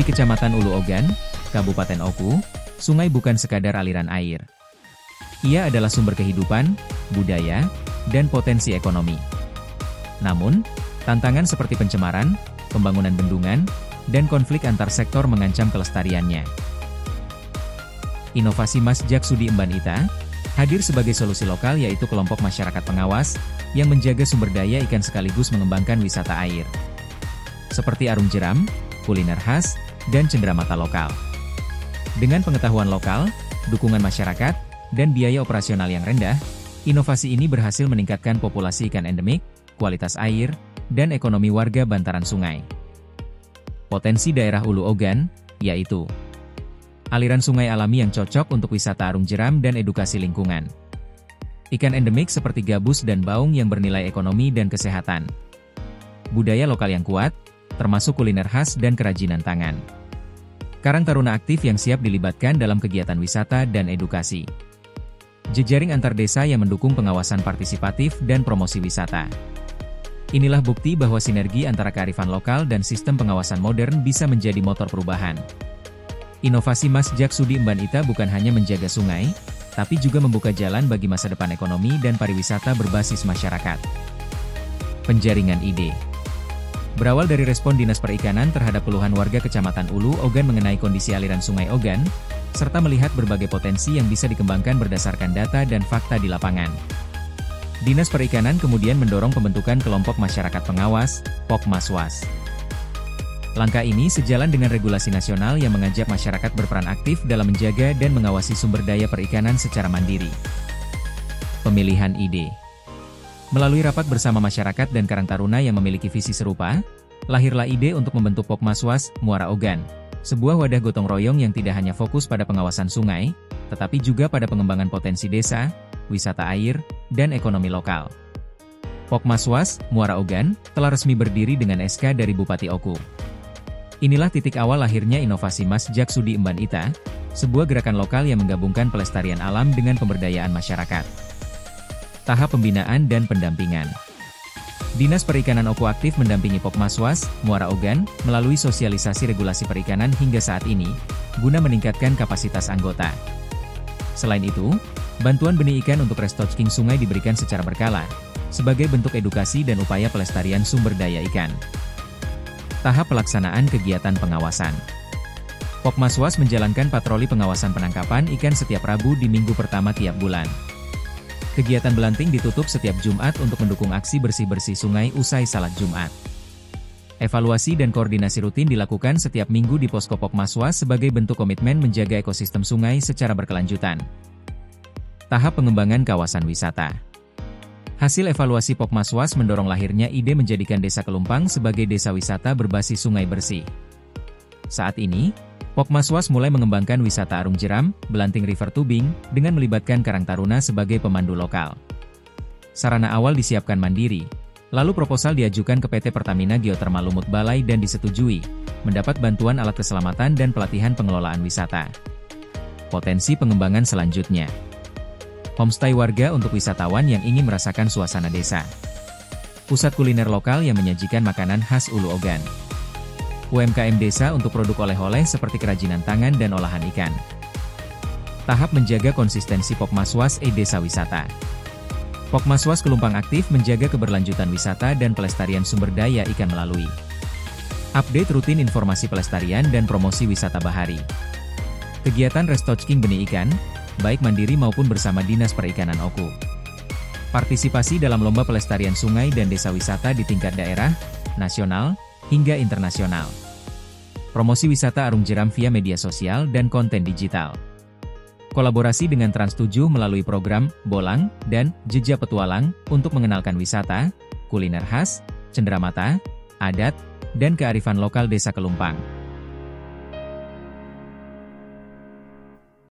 Di Kecamatan Ulu Ogan, Kabupaten Oku, sungai bukan sekadar aliran air. Ia adalah sumber kehidupan, budaya, dan potensi ekonomi. Namun, tantangan seperti pencemaran, pembangunan bendungan, dan konflik antar sektor mengancam kelestariannya. Inovasi Masjak Sudi Emban Ita hadir sebagai solusi lokal, yaitu kelompok masyarakat pengawas yang menjaga sumber daya ikan sekaligus mengembangkan wisata air. Seperti arung jeram, kuliner khas, dan cenderamata lokal. Dengan pengetahuan lokal, dukungan masyarakat, dan biaya operasional yang rendah, inovasi ini berhasil meningkatkan populasi ikan endemik, kualitas air, dan ekonomi warga bantaran sungai. Potensi daerah Ulu Ogan, yaitu aliran sungai alami yang cocok untuk wisata arung jeram dan edukasi lingkungan. Ikan endemik seperti gabus dan baung yang bernilai ekonomi dan kesehatan. Budaya lokal yang kuat, termasuk kuliner khas dan kerajinan tangan. Karang Taruna aktif yang siap dilibatkan dalam kegiatan wisata dan edukasi. Jejaring antar desa yang mendukung pengawasan partisipatif dan promosi wisata. Inilah bukti bahwa sinergi antara kearifan lokal dan sistem pengawasan modern bisa menjadi motor perubahan. Inovasi Masjak Sudi Emban Ita bukan hanya menjaga sungai, tapi juga membuka jalan bagi masa depan ekonomi dan pariwisata berbasis masyarakat. Penjaringan ide. Berawal dari respon Dinas Perikanan terhadap keluhan warga Kecamatan Ulu Ogan mengenai kondisi aliran Sungai Ogan, serta melihat berbagai potensi yang bisa dikembangkan berdasarkan data dan fakta di lapangan. Dinas Perikanan kemudian mendorong pembentukan kelompok masyarakat pengawas, Pokmaswas. Langkah ini sejalan dengan regulasi nasional yang mengajak masyarakat berperan aktif dalam menjaga dan mengawasi sumber daya perikanan secara mandiri. Pemilihan ide. Melalui rapat bersama masyarakat dan Karang Taruna yang memiliki visi serupa, lahirlah ide untuk membentuk Pokmaswas, Muara Ogan, sebuah wadah gotong royong yang tidak hanya fokus pada pengawasan sungai, tetapi juga pada pengembangan potensi desa, wisata air, dan ekonomi lokal. Pokmaswas, Muara Ogan, telah resmi berdiri dengan SK dari Bupati Oku. Inilah titik awal lahirnya inovasi Masjak Sudi Emban Ita, sebuah gerakan lokal yang menggabungkan pelestarian alam dengan pemberdayaan masyarakat. Tahap pembinaan dan pendampingan. Dinas Perikanan Oku aktif mendampingi Pokmaswas, Muara Ogan, melalui sosialisasi regulasi perikanan hingga saat ini, guna meningkatkan kapasitas anggota. Selain itu, bantuan benih ikan untuk restocking sungai diberikan secara berkala, sebagai bentuk edukasi dan upaya pelestarian sumber daya ikan. Tahap pelaksanaan kegiatan pengawasan. Pokmaswas menjalankan patroli pengawasan penangkapan ikan setiap Rabu di minggu pertama tiap bulan. Kegiatan belanting ditutup setiap Jumat untuk mendukung aksi bersih-bersih sungai usai salat Jumat. Evaluasi dan koordinasi rutin dilakukan setiap minggu di posko Pokmaswas sebagai bentuk komitmen menjaga ekosistem sungai secara berkelanjutan. Tahap pengembangan kawasan wisata. Hasil evaluasi Pokmaswas mendorong lahirnya ide menjadikan Desa Kelumpang sebagai desa wisata berbasis sungai bersih. Saat ini, Pokmaswas mulai mengembangkan wisata arung jeram, belanting river tubing, dengan melibatkan Karang Taruna sebagai pemandu lokal. Sarana awal disiapkan mandiri, lalu proposal diajukan ke PT Pertamina Geothermal Lumut Balai dan disetujui, mendapat bantuan alat keselamatan dan pelatihan pengelolaan wisata. Potensi pengembangan selanjutnya. Homestay warga untuk wisatawan yang ingin merasakan suasana desa. Pusat kuliner lokal yang menyajikan makanan khas Ulu Ogan. UMKM desa untuk produk oleh-oleh seperti kerajinan tangan dan olahan ikan. Tahap menjaga konsistensi Pokmaswas Desa Wisata. Pokmaswas Kelumpang aktif menjaga keberlanjutan wisata dan pelestarian sumber daya ikan melalui update rutin informasi pelestarian dan promosi wisata bahari. Kegiatan restocking benih ikan, baik mandiri maupun bersama Dinas Perikanan Oku. Partisipasi dalam lomba pelestarian sungai dan desa wisata di tingkat daerah, nasional, hingga internasional. Promosi wisata arung jeram via media sosial dan konten digital. Kolaborasi dengan Trans7 melalui program Bolang dan Jejak Petualang untuk mengenalkan wisata, kuliner khas, cenderamata, adat, dan kearifan lokal Desa Kelumpang.